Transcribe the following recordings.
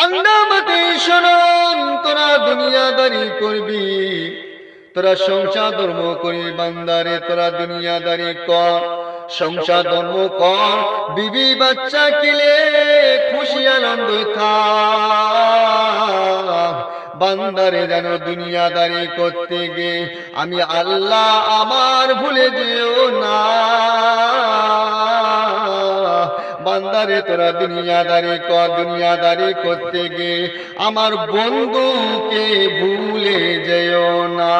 ঠান্ডা মাথায় শুনুন, তোরা দুনিয়াদারি করবি, তোরা সংসার ধর্ম করবি বান্দারে, তোরা দুনিয়াদারি কর, সংসার ধর্ম কর, বিবি বাচ্চা কিলে খুশি আনন্দ থাক। বান্দারে যেন দুনিয়াদারি করতে গে আমি আল্লাহ আমার ভুলে যেও না। বান্দারে তোরা দুনিয়াদারি কর, দুনিয়াদারি করতে গে আমার বন্ধুকে ভুলে যেও না।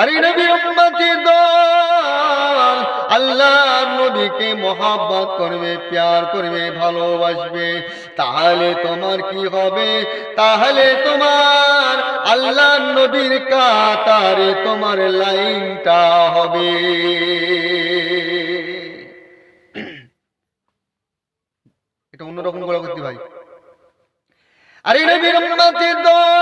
আরে নবী উম্মতের দল, আল্লাহর নবীকে মহব্বত করবে, প্যার করবে, ভালোবাসবে, তাহলে তোমার কি হবে? তাহলে তোমার আল্লাহর নবীর কাতারে তোমার লাইনটা হবে। এটা অন্যরকম বলা করতে ভাই। আরে নবীর উম্মতের দল,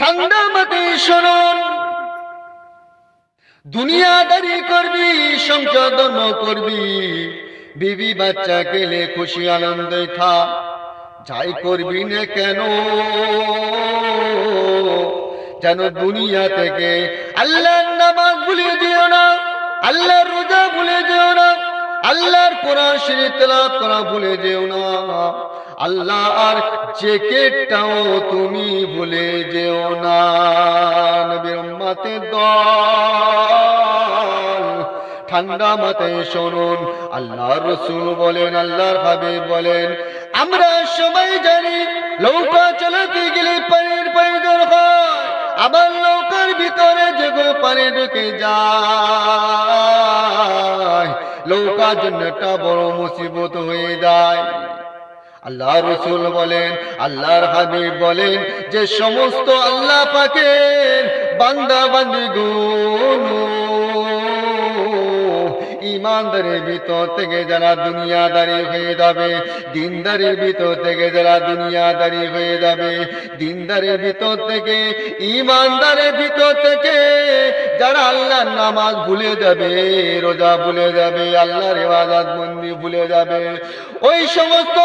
ঠান্ডা মাথায় শুনুন, দুনিয়াদারি করবি, সংসার ধর্ম করবি, বিবি বাচ্চা কেলে খুশি আনন্দে থাক, যাই করবি না কেন যেন দুনিয়া থেকে আল্লাহর নামাজ ভুলে যেও না, আল্লাহর রোজা ভুলে যেও না, আল্লাহর কোরআন শরীফ তেলাওয়াত করা ভুলে যেও না, আল্লাহ আর জিকিরটাও তুমি ভুলে যেও না। নবীর উম্মতের দল, ঠান্ডা মাথায় শুনুন, আল্লাহর রাসূল বলেন, আল্লাহর হাবিব বলেন, আমরা সবাই জানি নৌকা চালাতে গেলে পানির প্রয়োজন হয়, আবার নৌকার ভিতরে যেগুলো পানি ঢুকে যায়, নৌকার জন্য একটা বড় মুসিবত হয়ে যায়। আল্লাহর রাসূল বলেন, আল্লাহর হাবিব বলেন, যে সমস্ত আল্লাহ পাকের বান্দা বান্দীগণ ইমানদারের ভিতর থেকে যারা দুনিয়াদারি হয়ে যাবে, দিনদারের ভিতর থেকে যারা দুনিয়াদারি হয়ে যাবে, দিনদারের ভিতর থেকে ইমানদারের ভিতর থেকে যারা আল্লাহর নামাজ ভুলে যাবে, রোজা ভুলে যাবে, আল্লাহর ইবাদত বন্দি ভুলে যাবে, ওই সমস্ত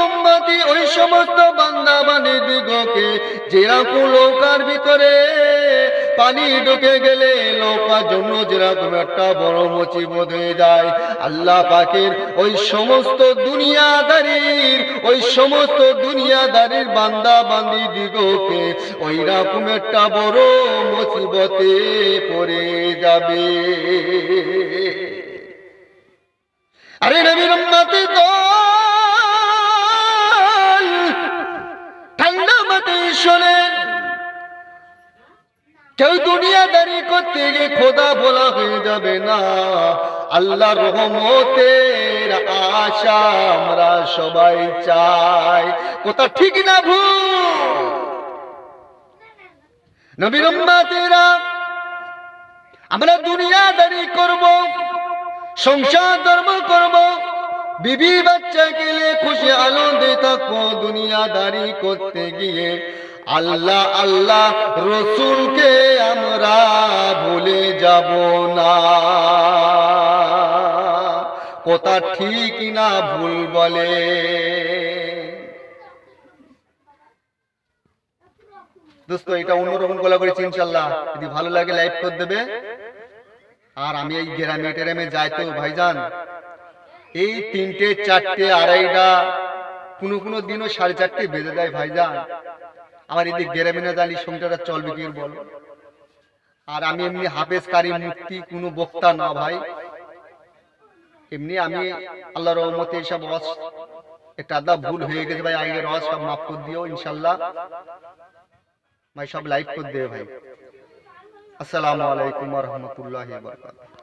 উম্মতি, ওই সমস্ত বান্দা বান্দীদিগকে যেরকম নৌকার ভিতরে পানি ঢুকে গেলে নৌকার জন্য যেরকম একটা বড় মুসিবত হয়ে যায়, আল্লাহ পাকের ওই সমস্ত দুনিয়াদারির বান্দা বান্দীদিগকে ওই রকম একটা বড় মুসিবতে পড়ে যাবে। আরে নবীর উম্মতের দল, ঠান্ডা মাথায় শোনেন, কেউ দুনিয়াদারি করতে গিয়ে খোদা বলা হয়ে যাবে না। আল্লাহর রহমতের আশা আমরা সবাই চাই, কথা ঠিক না ভুল? নবীর উম্মতেরা আমরা দুনিয়াদারি করব, সংসার ধর্ম করব, বিবি বাচ্চা গেলে খুশি আনন্দে থাকবো, দুনিয়াদারি করতে গিয়ে আল্লাহ আল্লাহ রসুলকে আমরা ভুলে যাব না। কথা ঠিক না ভুল বলে? দোস্ত, এটা অন্যরকম বলা করেছি, ইনশাল্লাহ যদি ভালো লাগে লাইক করে দেবে। আর আমি এই গ্রামে টেরামে যাই তো ভাইজান, এই 3টে 4টে 2:30টা, কোনো দিনও 4:30 বেজে যায় ভাইজান। আমার এদিকে গ্রামে না জানি সংসারটা চলবে কি বল? আর আমি এমনি হাফেজ কারি মুফতি কোনো বক্তা না ভাই, এমনি আমি আল্লাহর রহমতে এইসব একটা আদা ভুল হয়ে গেছে ভাই, আগের রস সব মাফ করে দিও ইনশাল্লাহ ভাই, সব লাইক করে দেবে ভাই। আসসালামু আলাইকুম ওয়া রাহমাতুল্লাহি ওয়া বারাকাতুহু।